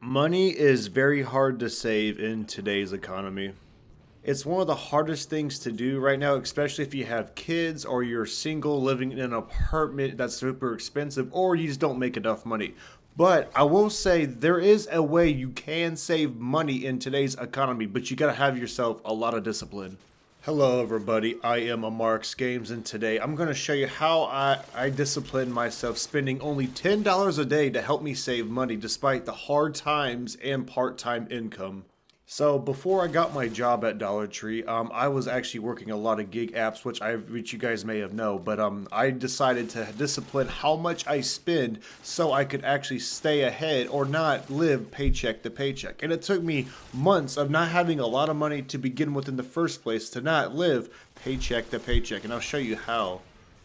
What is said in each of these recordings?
Money is very hard to save in today's economy. It's one of the hardest things to do right now, especially if you have kids or you're single living in an apartment that's super expensive or you just don't make enough money. But I will say there is a way you can save money in today's economy, but you gotta have yourself a lot of discipline. Hello, everybody. I am Amarx Games, and today I'm going to show you how I discipline myself spending only $10 a day to help me save money despite the hard times and part-time income. So before I got my job at Dollar Tree, I was actually working a lot of gig apps, which you guys may have known. But I decided to discipline how much I spend so I could actually stay ahead or not live paycheck to paycheck. And it took me months of not having a lot of money to begin with in the first place to not live paycheck to paycheck. And I'll show you how.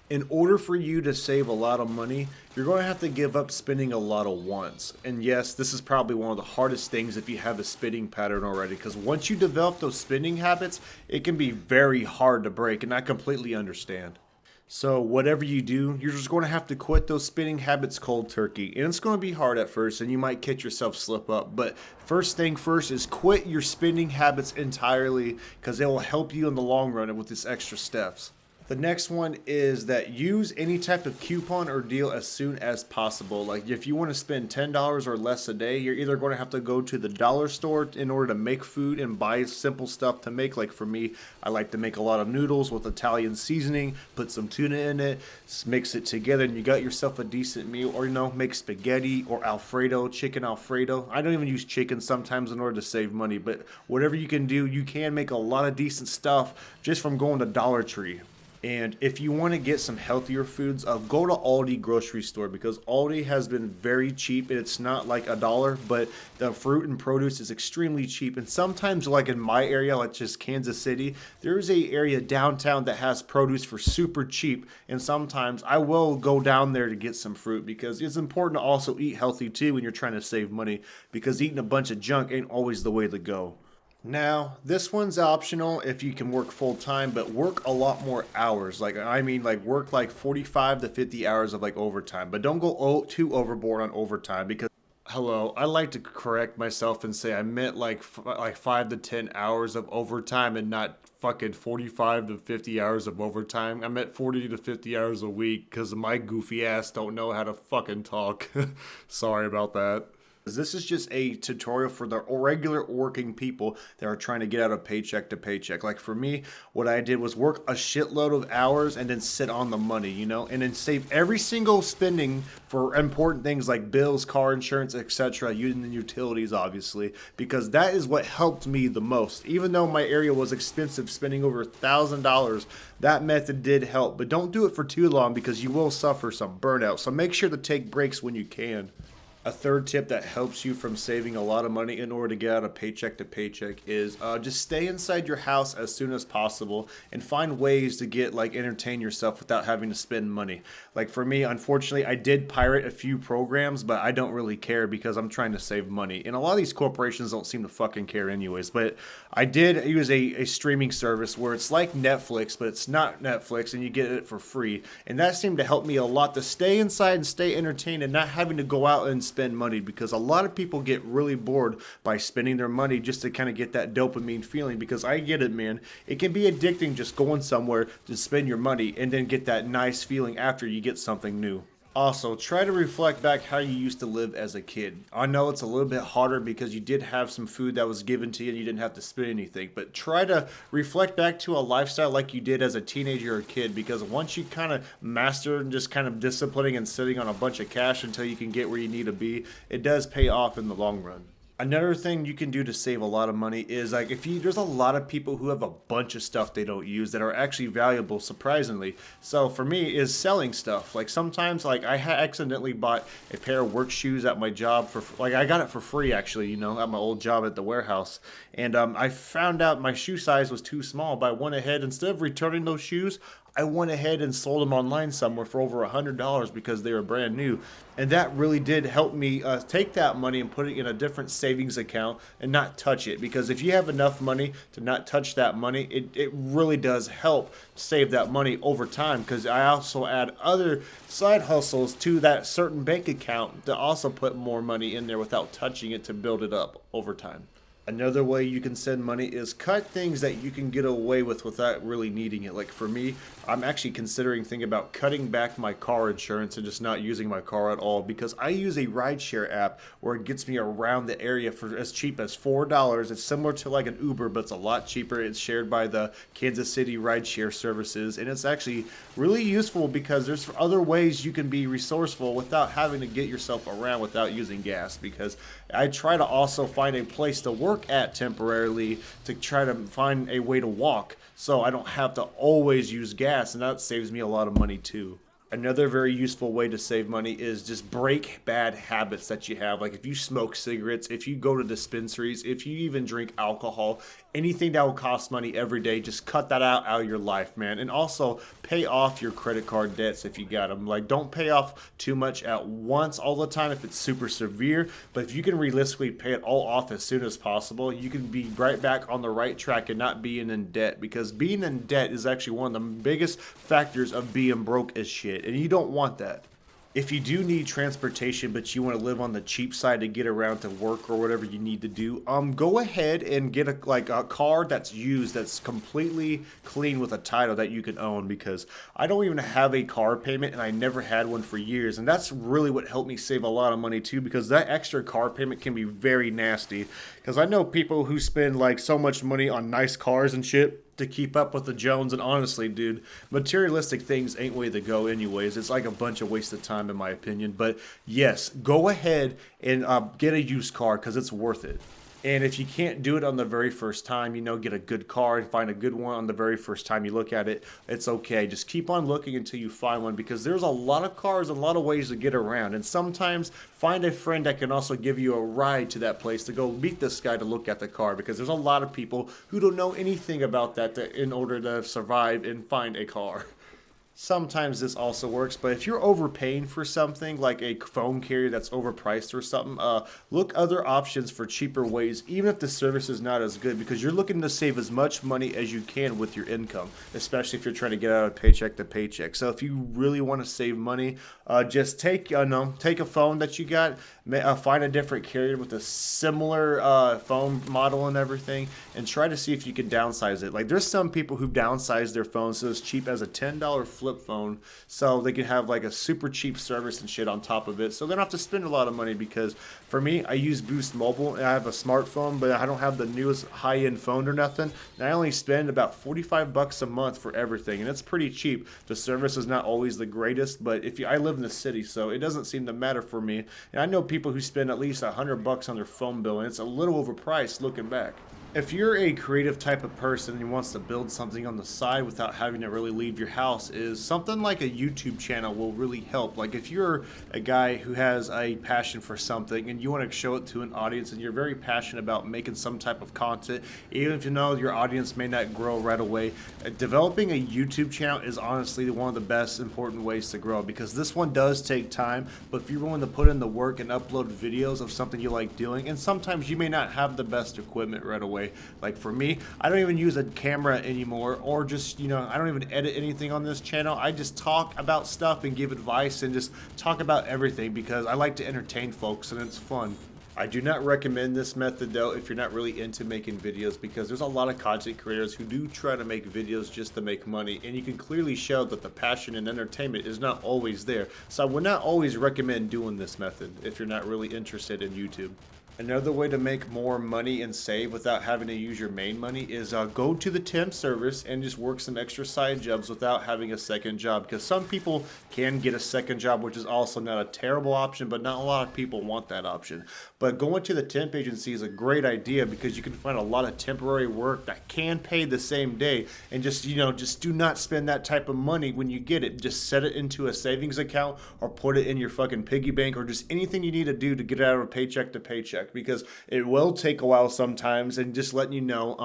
In order for you to save a lot of money, you're going to have to give up spending a lot of wants. And yes, this is probably one of the hardest things if you have a spending pattern already, because once you develop those spending habits, it can be very hard to break, and I completely understand. So whatever you do, you're just going to have to quit those spending habits cold turkey. And it's going to be hard at first, and you might catch yourself slip up. But first thing first is quit your spending habits entirely, because it will help you in the long run with these extra steps. The next one is that use any type of coupon or deal as soon as possible. Like if you want to spend $10 or less a day, you're either going to have to go to the dollar store in order to make food and buy simple stuff to make. Like for me, I like to make a lot of noodles with Italian seasoning, put some tuna in it, mix it together, and you got yourself a decent meal. Or make spaghetti or Alfredo, chicken Alfredo. I don't even use chicken sometimes in order to save money, but whatever you can do, you can make a lot of decent stuff just from going to Dollar Tree. And if you want to get some healthier foods, go to Aldi grocery store, because Aldi has been very cheap. It's not like a dollar, but the fruit and produce is extremely cheap. And sometimes, like in my area, like just Kansas City, there's a area downtown that has produce for super cheap. And sometimes I will go down there to get some fruit, because it's important to also eat healthy too when you're trying to save money, because eating a bunch of junk ain't always the way to go. Now, this one's optional if you can work full time, but work a lot more hours. Work like 45 to 50 hours of like overtime, but don't go too overboard on overtime, because hello, I like to correct myself and say I meant like 5 to 10 hours of overtime and not fucking 45 to 50 hours of overtime. I meant 40 to 50 hours a week, because my goofy ass don't know how to fucking talk. Sorry about that. This is just a tutorial for the regular working people that are trying to get out of paycheck to paycheck. Like for me, what I did was work a shitload of hours and then sit on the money, and then save every single spending for important things like bills, car insurance, etc., using the utilities, obviously, because that is what helped me the most. Even though my area was expensive, spending over $1,000, that method did help. But don't do it for too long, because you will suffer some burnout. So make sure to take breaks when you can. A third tip that helps you from saving a lot of money in order to get out of paycheck to paycheck is just stay inside your house as soon as possible and find ways to entertain yourself without having to spend money. Like for me, unfortunately, I did pirate a few programs, but I don't really care because I'm trying to save money. And a lot of these corporations don't seem to fucking care anyways. But I did use a streaming service where it's like Netflix, but it's not Netflix, and you get it for free. And that seemed to help me a lot to stay inside and stay entertained and not having to go out and spend money, because a lot of people get really bored by spending their money just to kind of get that dopamine feeling, because I get it, man. It can be addicting just going somewhere to spend your money and then get that nice feeling after you get something new. Also, try to reflect back how you used to live as a kid. I know it's a little bit harder because you did have some food that was given to you and you didn't have to spend anything, but try to reflect back to a lifestyle like you did as a teenager or kid, because once you kind of master and just kind of disciplining and sitting on a bunch of cash until you can get where you need to be, it does pay off in the long run. Another thing you can do to save a lot of money is there's a lot of people who have a bunch of stuff they don't use that are actually valuable, surprisingly. So for me is selling stuff. Like sometimes I accidentally bought a pair of work shoes at my job I got it for free actually, at my old job at the warehouse. And I found out my shoe size was too small, but I went ahead, instead of returning those shoes, I went ahead and sold them online somewhere for over $100 because they were brand new. And that really did help me take that money and put it in a different savings account and not touch it. Because if you have enough money to not touch that money, it really does help save that money over time. Because I also add other side hustles to that certain bank account to also put more money in there without touching it to build it up over time. Another way you can send money is cut things that you can get away with without really needing it. Like for me, I'm actually considering thinking about cutting back my car insurance and just not using my car at all because I use a rideshare app where it gets me around the area for as cheap as $4. It's similar to like an Uber, but it's a lot cheaper. It's shared by the Kansas City rideshare services, and it's actually really useful because there's other ways you can be resourceful without having to get yourself around without using gas. Because I try to also find a place to work at temporarily to try to find a way to walk so I don't have to always use gas, and that saves me a lot of money too. Another very useful way to save money is just break bad habits that you have. Like if you smoke cigarettes, if you go to dispensaries, if you even drink alcohol, anything that will cost money every day, just cut that out of your life, man. And also pay off your credit card debts if you got them. Like don't pay off too much at once all the time if it's super severe. But if you can realistically pay it all off as soon as possible, you can be right back on the right track and not being in debt. Because being in debt is actually one of the biggest factors of being broke as shit. And you don't want that. If you do need transportation, but you want to live on the cheap side to get around to work or whatever you need to do, go ahead and get a car that's used, that's completely clean with a title that you can own. Because I don't even have a car payment, and I never had one for years, and that's really what helped me save a lot of money too. Because that extra car payment can be very nasty. Because I know people who spend like so much money on nice cars and shit to keep up with the Jones, and honestly, dude, materialistic things ain't way to go anyways. It's like a bunch of waste of time in my opinion. But yes, go ahead and get a used car because it's worth it. And if you can't do it on the very first time, get a good car and find a good one on the very first time you look at it. It's okay. Just keep on looking until you find one because there's a lot of cars, a lot of ways to get around. And sometimes find a friend that can also give you a ride to that place to go meet this guy to look at the car because there's a lot of people who don't know anything about that in order to survive and find a car. Sometimes this also works, but if you're overpaying for something like a phone carrier that's overpriced or something, look other options for cheaper ways, even if the service is not as good, because you're looking to save as much money as you can with your income, especially if you're trying to get out of paycheck to paycheck. So if you really want to save money, just take a phone that you got, find a different carrier with a similar phone model and everything, and try to see if you can downsize it. Like there's some people who downsize their phones so as cheap as a $10 flip phone so they can have like a super cheap service and shit on top of it, so they don't have to spend a lot of money. Because for me, I use Boost Mobile and I have a smartphone, but I don't have the newest high-end phone or nothing, and I only spend about $45 a month for everything, and it's pretty cheap. The service is not always the greatest, but I live in the city, so it doesn't seem to matter for me. And I know people who spend at least $100 on their phone bill, and it's a little overpriced looking back. If you're a creative type of person who wants to build something on the side without having to really leave your house, is something like a YouTube channel will really help. Like if you're a guy who has a passion for something and you want to show it to an audience and you're very passionate about making some type of content, even if your audience may not grow right away, developing a YouTube channel is honestly one of the best important ways to grow, because this one does take time, but if you're willing to put in the work and upload videos of something you like doing, and sometimes you may not have the best equipment right away. Like for me, I don't even use a camera anymore, or just, I don't even edit anything on this channel. I just talk about stuff and give advice and just talk about everything because I like to entertain folks and it's fun. I do not recommend this method though if you're not really into making videos, because there's a lot of content creators who do try to make videos just to make money, and you can clearly show that the passion and entertainment is not always there. So I would not always recommend doing this method if you're not really interested in YouTube. Another way to make more money and save without having to use your main money is go to the temp service and just work some extra side jobs without having a second job. Because some people can get a second job, which is also not a terrible option, but not a lot of people want that option. But going to the temp agency is a great idea because you can find a lot of temporary work that can pay the same day, and just do not spend that type of money when you get it. Just set it into a savings account or put it in your fucking piggy bank, or just anything you need to do to get out of paycheck to paycheck. Paycheck, because it will take a while sometimes, and just letting you know.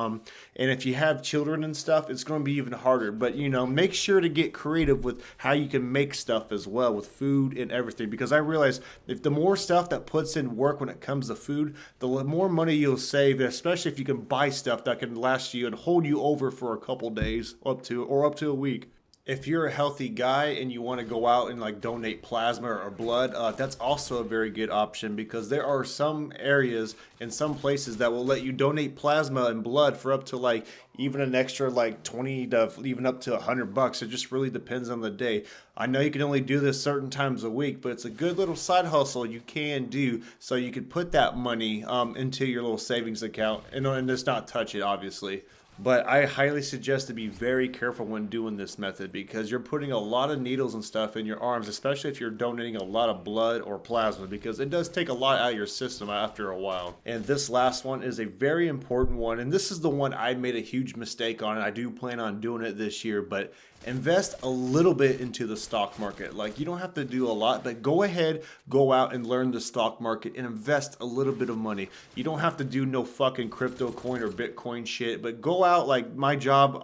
And if you have children and stuff, it's going to be even harder. But make sure to get creative with how you can make stuff as well with food and everything, because I realize if the more stuff that puts in work when it comes to food, the more money you'll save, especially if you can buy stuff that can last you and hold you over for a couple days up to a week. If you're a healthy guy and you want to go out and like donate plasma or blood, that's also a very good option, because there are some areas and some places that will let you donate plasma and blood for up to like even an extra like 20 to even up to $100. It just really depends on the day. I know you can only do this certain times a week, but it's a good little side hustle you can do, so you can put that money into your little savings account and just not touch it, obviously. But I highly suggest to be very careful when doing this method, because you're putting a lot of needles and stuff in your arms, especially if you're donating a lot of blood or plasma, because it does take a lot out of your system after a while. And this last one is a very important one, and this is the one I made a huge mistake on, and I do plan on doing it this year, but invest a little bit into the stock market. Like, you don't have to do a lot, but go ahead, go out and learn the stock market and invest a little bit of money. You don't have to do no fucking crypto coin or Bitcoin shit, but go out like my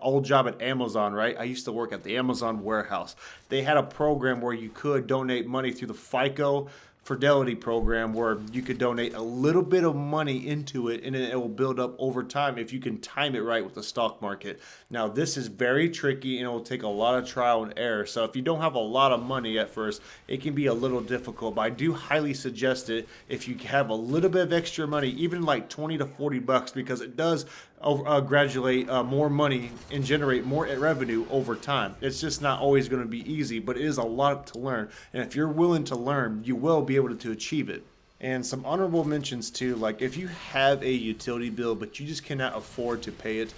old job at Amazon, right? I used to work at the Amazon warehouse. They had a program where you could donate money through the FICO Fidelity program, where you could donate a little bit of money into it and it will build up over time if you can time it right with the stock market. Now, this is very tricky and it will take a lot of trial and error. So if you don't have a lot of money at first, it can be a little difficult, but I do highly suggest it if you have a little bit of extra money, even like 20 to 40 bucks, because it does graduate more money and generate more revenue over time. It's just not always going to be easy, but it is a lot to learn. And if you're willing to learn, you will be able to achieve it. And some honorable mentions too, like if you have a utility bill but you just cannot afford to pay it,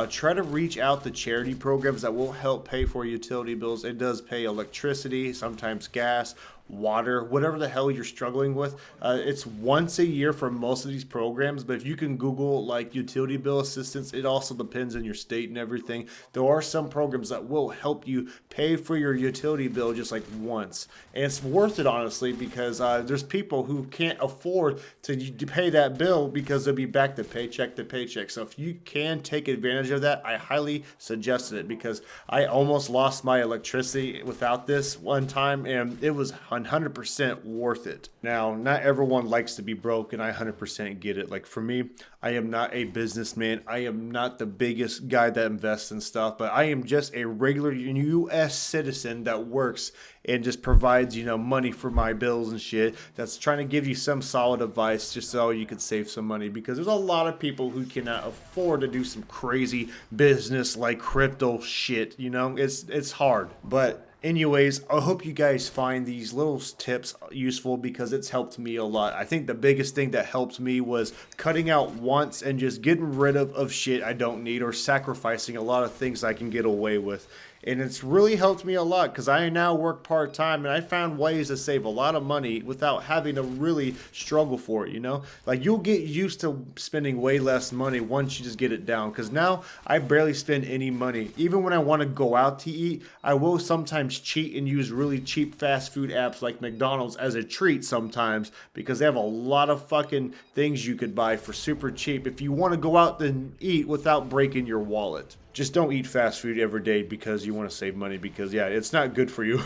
try to reach out to charity programs that will help pay for utility bills. It does pay electricity, sometimes gas, water, whatever the hell you're struggling with. It's once a year for most of these programs, but if you can Google like utility bill assistance, it also depends on your state and everything. There are some programs that will help you pay for your utility bill just like once. And it's worth it, honestly, because there's people who can't afford to pay that bill because they'll be back to paycheck to paycheck. So if you can take advantage of that, I highly suggest it, because I almost lost my electricity without this one time, and it was 100% worth it. Now, not everyone likes to be broke, and I 100% get it. Like for me, I am not a businessman. I am not the biggest guy that invests in stuff, but I am just a regular U.S. citizen that works and just provides, money for my bills and shit. That's trying to give you some solid advice just so you could save some money, because there's a lot of people who cannot afford to do some crazy business like crypto shit. It's hard, but anyways, I hope you guys find these little tips useful, because it's helped me a lot. I think the biggest thing that helped me was cutting out wants and just getting rid of shit I don't need, or sacrificing a lot of things I can get away with. And it's really helped me a lot, because I now work part-time and I found ways to save a lot of money without having to really struggle for it, Like, you'll get used to spending way less money once you just get it down, because now I barely spend any money. Even when I want to go out to eat, I will sometimes cheat and use really cheap fast food apps like McDonald's as a treat sometimes, because they have a lot of fucking things you could buy for super cheap if you want to go out and eat without breaking your wallet. Just don't eat fast food every day because you want to save money, because it's not good for you.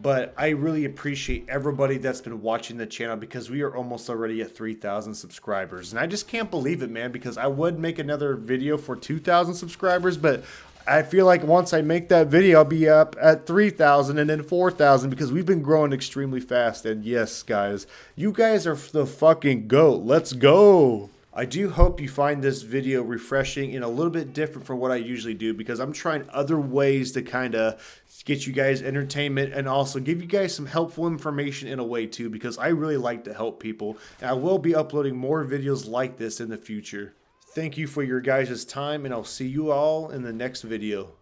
But I really appreciate everybody that's been watching the channel, because we are almost already at 3,000 subscribers. And I just can't believe it, man, because I would make another video for 2,000 subscribers, but I feel like once I make that video, I'll be up at 3,000 and then 4,000, because we've been growing extremely fast. And yes, guys, you guys are the fucking GOAT. Let's go. I do hope you find this video refreshing and a little bit different from what I usually do, because I'm trying other ways to kind of get you guys entertainment and also give you guys some helpful information in a way too, because I really like to help people, and I will be uploading more videos like this in the future. Thank you for your guys' time, and I'll see you all in the next video.